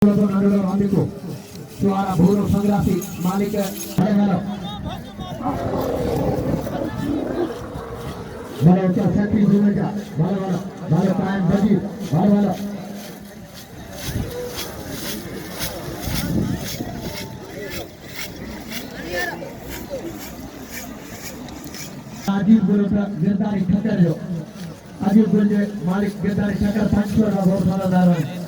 suara burung sangrasi Malik Halo Balo Sakti Junaja Balo Kain Badi Balo Ajib Gurupra Girdari Thakar jo Ajib Gunje Malik Girdari Thakar Panchwar ka bahut bada daran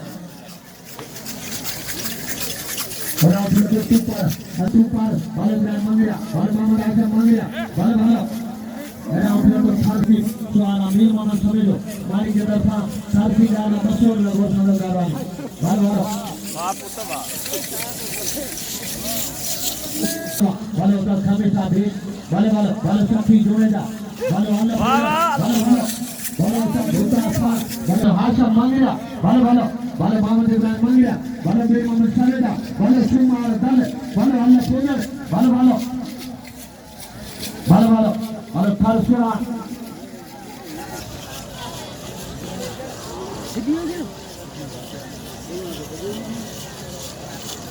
Orang bertumpar, bertumpar, balas Mangira, balas Muhammad Azam Mangira, balas. Orang berfarsi, suara Mirman Samilo, mari kita sama, farsi jana masuk lagu sama dalam, balas. Balas udah kami sabi, balas sapi Junaja, balas buta apa, balas Hasham Mangira, balas Muhammad Ibrahim Mangira. Bala Bey Muhammad Salida, Bala Sumar Dale, Bala Allah Pujar, Bala Tarsura.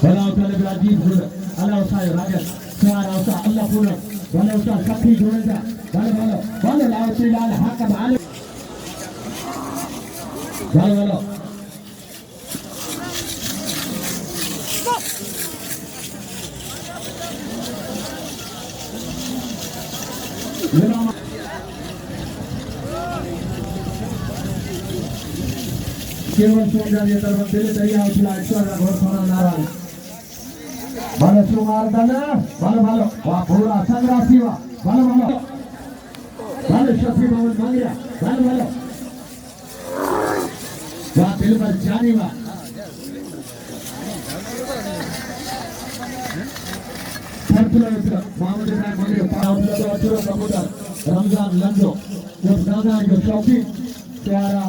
Bala Utale Bladid Pujar, Allah Usai Rajan, Suara Usai Allah Pujar, Bala Usai Sakti Junaja, Bala Lautilal Hakam Ali. Bala. केवल सोचा ये तरफ दिले तैया उठला ईश्वर का घोर खाना नारायण बाले सुमार दाना बाले वाह पूरा संग्रासी वाह बाले शफी मोहम्मद मंगिया बाले वाह दिल पर जानी वाह मोहम्मद इब्राहिम मंगिया पाउंड तो अचूरो कबूतर रमजान लंजो जो दादा जो शौकी प्यारा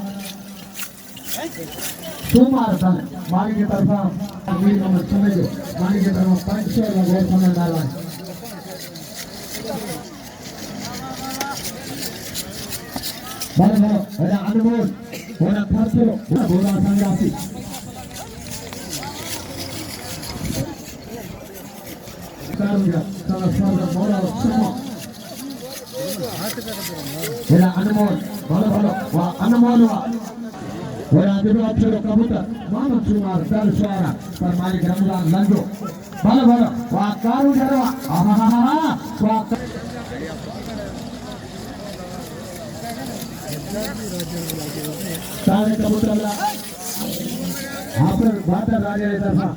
Sumar dan mari kita bersama Amir Muhammad Samejo mari kita bersama Panchwar lagu sama dalam bala ada Anmol ada Tharsuro ada Bora Sangrasi Karuja sama Bora semua ada Anmol bala wah Anmol wah Orang itu acara kabutar, mana cuma dar suara, per Malik Ramlan Lanjo, bala, wah karu jarwa, wah. Tadi kabutar lah, apa baca raja itu apa,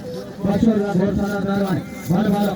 pasal lah bersama darwan, bala.